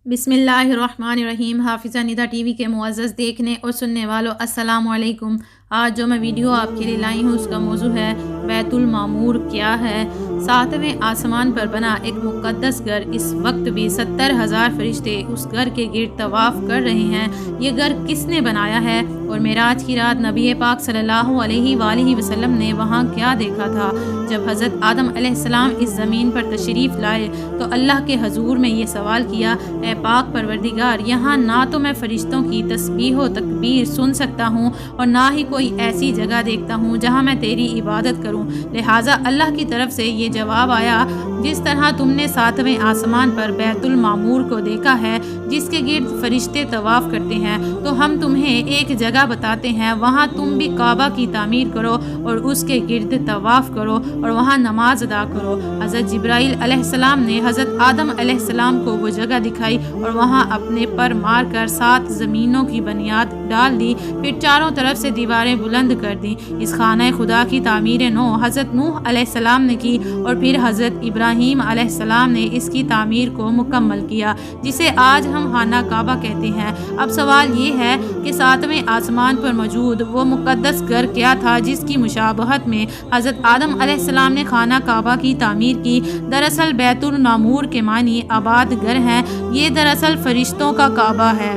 बिस्मिल्लाहिर्रहमानिर्रहीम। हाफिज़ा निदा टीवी के मुअज़्ज़ज़ देखने और सुनने वालों, अस्सलामु अलैकुम। आज जो मैं वीडियो आपके लिए लाई हूँ उसका मौजू है बैतुल मामूर क्या है। सातवें आसमान पर बना एक मुक़द्दस घर, इस वक्त भी 70,000 फरिश्ते उस घर के गिर्द तवाफ़ कर रहे हैं। ये घर किसने बनाया है और मेराज की रात नबी पाक सल्लल्लाहु अलैहि वसल्लम ने वहाँ क्या देखा था। जब हज़रत आदम अलैहिस्सलाम इस ज़मीन पर तशरीफ़ लाए तो अल्लाह के हजूर में ये सवाल किया, ए पाक परवरदिगार, यहाँ ना तो मैं फ़रिश्तों की तस्बीह व तकबीर सुन सकता हूँ और ना ही कोई ऐसी जगह देखता हूँ जहाँ मैं तेरी इबादत करूँ। लिहाजा अल्लाह की तरफ से ये जवाब आया, जिस तरह तुमने सातवें आसमान पर बैतुल मामूर को देखा है जिसके गिर्द फरिश्ते तवाफ़ करते हैं, तो हम तुम्हें एक जगह बताते हैं, वहाँ तुम भी काबा की तामीर करो और उसके गिर्द तवाफ़ करो और वहाँ नमाज अदा करो। हज़रत जिब्राइल अलैहिस्सलाम ने हज़रत आदम अलैहिस्सलाम को वो जगह दिखाई और वहाँ अपने पर मार कर 7 ज़मीनों की बुनियाद डाल दी, फिर चारों तरफ से दीवारें बुलंद कर दी। इस खाना खुदा की तामीर नो हज़रत नूह अलैहिस्सलाम ने की और फिर हज़रत इब्राहीम अलैहिस्सलाम ने इसकी तामीर को मुकम्मल किया, जिसे आज हम खाना काबा कहते हैं। अब सवाल ये है कि सातवें आसमान पर मौजूद वो मुक़द्दस घर क्या था जिसकी मुशाबहत में हज़रत आदम अलैहिस्सलाम ने खाना काबा की तामीर की। दरअसल बैतुल मामूर के मानी आबाद घर हैं। ये दरअसल फरिश्तों का काबा है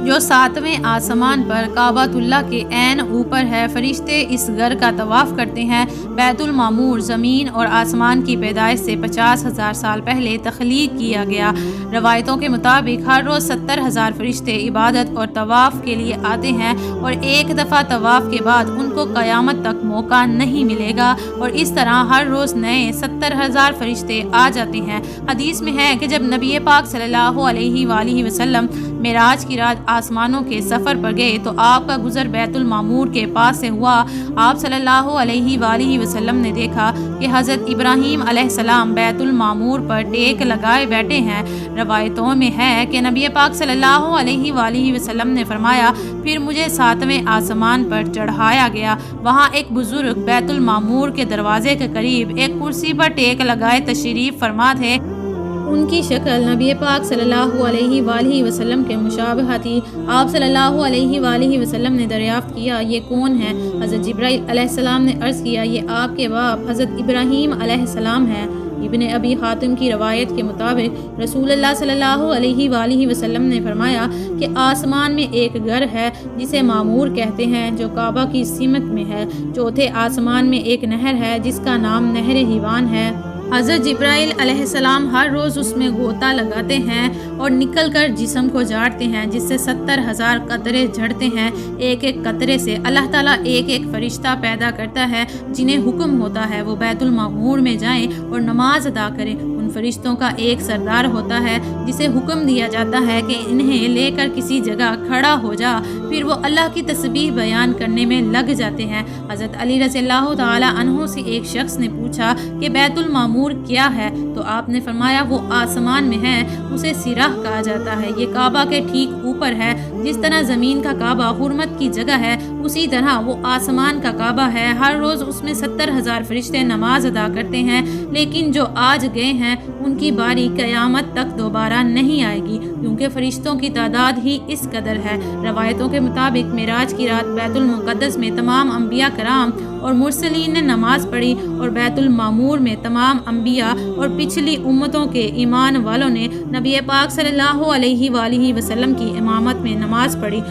जो सातवें आसमान पर काबातुल्लाह के ऐन ऊपर है। फरिश्ते इस घर का तवाफ़ करते हैं। बैतुल मामूर ज़मीन और आसमान की पैदाइश से 50,000 साल पहले तख्लीक किया गया। रवायतों के मुताबिक हर रोज़ 70,000 फरिश्ते इबादत और तवाफ़ के लिए आते हैं और एक दफ़ा तवाफ़ के बाद उनको क़यामत तक मौका नहीं मिलेगा और इस तरह हर रोज़ नए 70,000 फरिश्ते आ जाते हैं। हदीस में है कि जब नबी पाक सल्लल्लाहु अलैहि वसल्लम मेराज की रात आसमानों के सफ़र पर गए तो आपका गुज़र बैतुल मामूर के पास से हुआ। आप सल्लल्लाहु अलैहि वसल्लम ने देखा कि हज़रत इब्राहीम अलैहिस्सलाम बैतुल मामूर पर टेक लगाए बैठे हैं। रवायतों में है कि नबी पाक सल्लल्लाहु अलैहि वसल्लम ने फरमाया, फिर मुझे सातवें आसमान पर चढ़ाया गया। वहाँ एक बुज़ुर्ग बैतुल मामूर के दरवाजे के करीब एक कुर्सी पर टेक लगाए तशरीफ़ फरमा थे। उनकी शक्ल नबी पाक सल्लल्लाहु अलैहि वसल्लम के मुशाबह थी। आप सल्लल्लाहु अलैहि वसल्लम ने दरियाफ़्त किया, ये कौन है? हज़रत जिब्राइल अलैहिस्सलाम ने अर्ज़ किया, ये आपके बाप हज़रत इब्राहीम अलैहिस्सलाम हैं। इब्न अबी हातिम की रवायत के मुताबिक रसूलुल्लाह सल्लल्लाहु अलैहि वसल्लम ने फरमाया कि आसमान में एक घर है जिसे मामूर कहते हैं जो काबा की सिमत में है। चौथे आसमान में एक नहर है जिसका नाम नहर हिवान है। हज़रत जिब्राइल अलैहिस्सलाम हर रोज़ उसमें गोता लगाते हैं और निकल कर जिस्म को झाड़ते हैं, जिससे 70,000 कतरे झड़ते हैं। एक एक कतरे से अल्लाह ताला एक एक फरिश्ता पैदा करता है जिन्हें हुक्म होता है वो बैतुल मामूर में जाएं और नमाज अदा करें। उन फरिश्तों का एक सरदार होता है जिसे हुक्म दिया जाता है कि इन्हें लेकर किसी जगह खड़ा हो जा, फिर वो अल्लाह की तस्बीह बयान करने में लग जाते हैं। हज़रत अली रज़ियल्लाहु ताला अन्हु से एक शख्स ने पूछा कि बैतुल मामूर क्या है, तो आपने फरमाया वो आसमान में है, उसे सिराह कहा जाता है। ये काबा के ठीक ऊपर है। जिस तरह ज़मीन का काबा हुर्मत की जगह है, उसी तरह वो आसमान का काबा है। हर रोज़ उसमें 70,000 फरिश्ते नमाज अदा करते हैं, लेकिन जो आज गए हैं उनकी बारी क़यामत तक दोबारा नहीं आएगी, क्योंकि फरिश्तों की तादाद ही इस कदर है। रवायतों के मुताबिक मेराज की रात बैतुल मुक़द्दस में तमाम अम्बिया कराम और मुरसलीन ने नमाज पढ़ी और बैतुल मामूर में तमाम अम्बिया और पिछली उम्मतों के ईमान वालों ने नबी पाक सल्लल्लाहु अलैहि वसल्लम की इमामत में नमाज पढ़ी।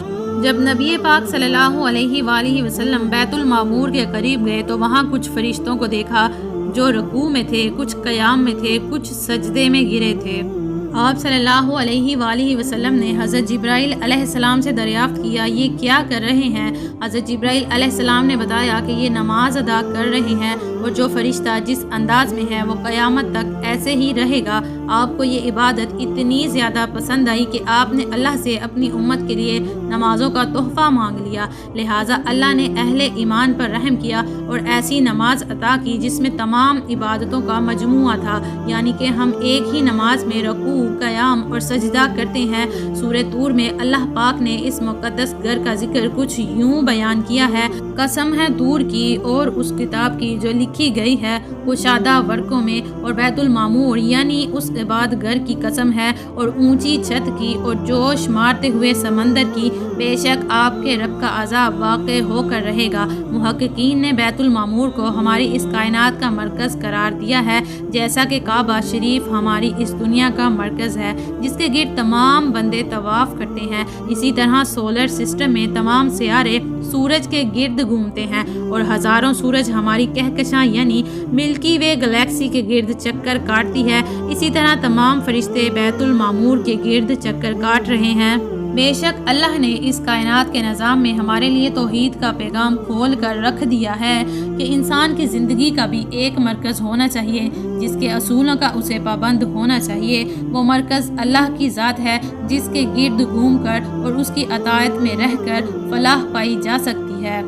जब नबी पाक सल्लल्लाहु अलैहि वसल्लम बैतुल मामूर के करीब गए तो वहाँ कुछ फरिश्तों को देखा जो रुकू में थे, कुछ क़याम में थे, कुछ सजदे में गिरे थे। आप सल्लल्लाहु अलैहि वसल्लम ने हज़रत जिब्राइल अलैहिस्सलाम से दरियाफ़्त किया, ये क्या कर रहे हैं? हज़रत जिब्राइल अलैहिस्सलाम ने बताया कि ये नमाज अदा कर रहे हैं और जो फरिश्ता जिस अंदाज में है वो क़यामत तक ऐसे ही रहेगा। आपको ये इबादत इतनी ज़्यादा पसंद आई कि आपने अल्लाह से अपनी उम्मत के लिए नमाज़ों का तोहफ़ा मांग लिया। लिहाजा अल्लाह ने अहले ईमान पर रहम किया और ऐसी नमाज अता की जिसमें तमाम इबादतों का मजमुआ था, यानी कि हम एक ही नमाज में रुकू, क़याम और सजदा करते हैं। सूरह तूर में अल्लाह पाक ने इस मुक़द्दस घर का जिक्र कुछ यूँ बयान किया है, कसम है तूर की और उस किताब की जो लिखी गई है कुशादा वर्कों में, और बैतुल मामूर यानी उस کے بعد گھر کی قسم ہے اور اونچی چھت کی اور جوش مارتے ہوئے سمندر کی، بے شک آپ کے رب کا عذاب واقع ہو کر رہے گا۔ محققین نے بیت المعمور کو ہماری اس کائنات کا مرکز قرار دیا ہے، جیسا کہ کعبہ شریف ہماری اس دنیا کا مرکز ہے جس کے گرد تمام بندے طواف کرتے ہیں۔ اسی طرح سولر سسٹم میں تمام سیارے سورج کے گرد گھومتے ہیں اور ہزاروں سورج ہماری کہکشاں یعنی ملکی وے گلیکسی کے گرد چکر کاٹتی ہے۔ اسی طرح تمام فرشتے بیت المعمور کے گرد چکر کاٹ رہے ہیں۔ بے شک اللہ نے اس کائنات کے نظام میں ہمارے لیے توحید کا پیغام کھول کر رکھ دیا ہے کہ انسان کی زندگی کا بھی ایک مرکز ہونا چاہیے جس کے اصولوں کا اسے پابند ہونا چاہیے۔ وہ مرکز اللہ کی ذات ہے جس کے گرد گھوم کر اور اس کی اطاعت میں رہ کر فلاح پائی جا سکتی ہے۔